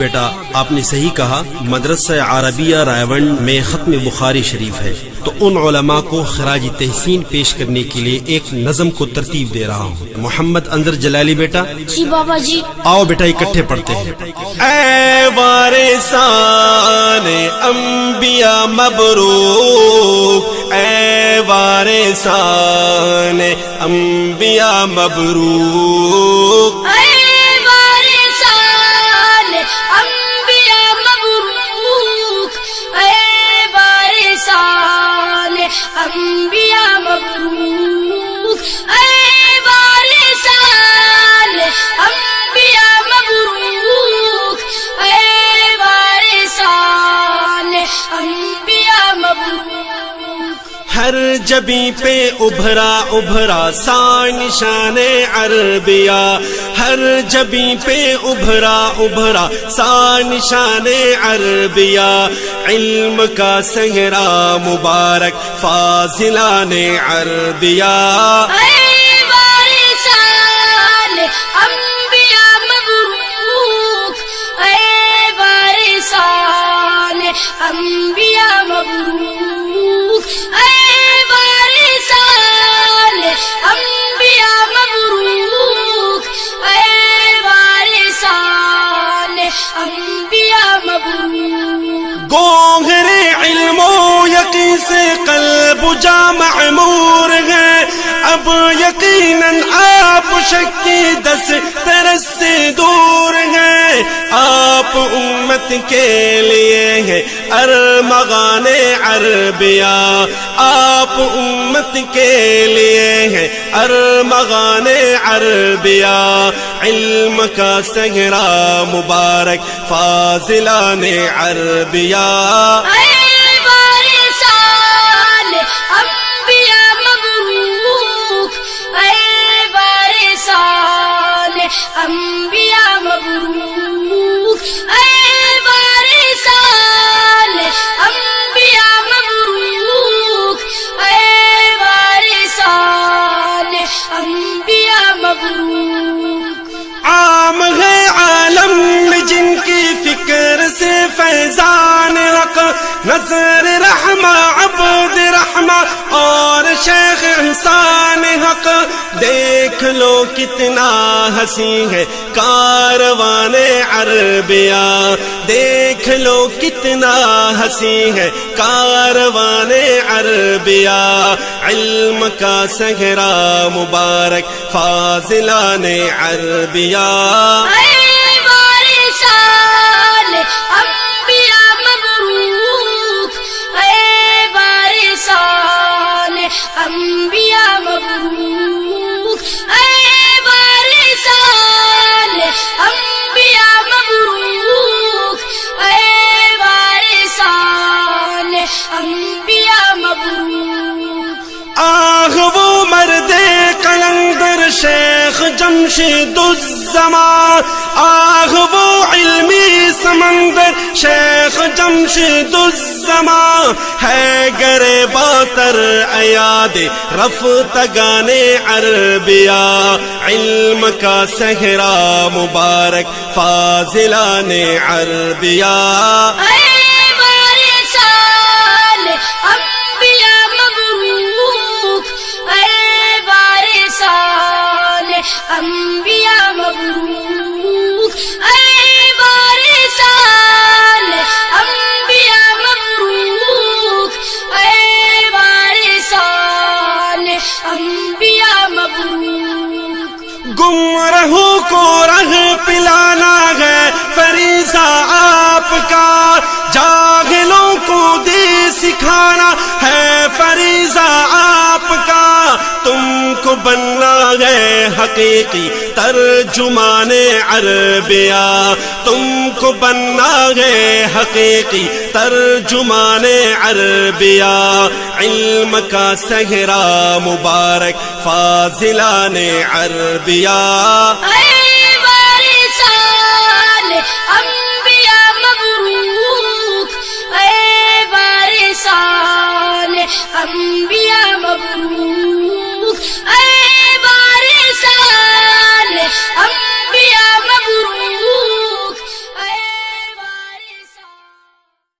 بیٹا آپ نے صحیح کہا، مدرسہ عربیہ رائےونڈ میں ختم بخاری شریف ہے، تو ان علماء کو خراج تحسین پیش کرنے کے لیے ایک نظم کو ترتیب دے رہا ہوں۔ محمد انظر جلالی بیٹا جی بابا جی، آؤ بیٹا اکٹھے پڑھتے ہیں۔ اے وارثان انبیاء مبروک، اے وارثان انبیاء مبروک، انبیاء مبروک، اے وارثان انبیاء مبروک، اے وارثان انبیاء مبروک۔ ہر جبیں پہ ابھرا ابھرا سا نشان عربیہ، ہر جبیں پہ ابھرا ابھرا سا نشان عربیہ، علم کا صحرا مبارک فاضلان عربیہ، اے وارثان انبیاء مبروک، اے وارثان انبیاء مبروک، اے وارثان انبیاء مبروک، اے وارثان انبیاء مبروک۔ گوہر علم و یقین سے قلب جا معمور ہے، اب یقیناً آپ شک کی دسترس سے دور ہیں، آپ امت کے لیے ہیں ارمغان عربیہ، آپ امت کے لیے ہیں ارمغان عربیہ، علم کا صحرا مبارک فاضلان عربیہ، اے وارثان انبیاء مبروک، اے وارثان انبیاء مبروک، اے وارثان انبیاء مبروک، اے وارثان انبیاء مبروک۔ عام ہے عالم میں جن کی فکر سے فیضان حق، نظر رحمہ عبد رحمہ اور شیخ انسان حق، دیکھ لو کتنا حسین ہے کاروان عربیہ، دیکھ لو کتنا حسین ہے کاروان عربیہ، علم کا صحرا مبارک فاضلان عربیہ، اے وارثان انبیاء مبروک، اے وارثان انبیاء مبروک، اے وارثان انبیاء مبروک، اے وارثان انبیاء مبروک۔ آہ وہ مرد قلندر شیخ جمشید الزمان، آہ وہ علمی سمندر شیخ جمشید الزمان، ہے گرے باتر ایاد رفتگان عربیہ، علم کا صحرا مبارک فاضلان عربیہ، اے وارثان انبیاء مبروک، اے وارثان انبیاء مبروک، اے وارثان انبیاء مبروک، اے وارثان انبیاء مبروک۔ گمراہوں کو راہ پلانا ہے فریضہ آپ کا، جاہلوں کو دین سکھانا ہے فریضہ آپ کا، تم کو بننا ہے حقیقی ترجمان عربیہ، تم کو بننا ہے حقیقی ترجمان عربیہ، علم کا صحرا مبارک فاضلان عربیہ، اے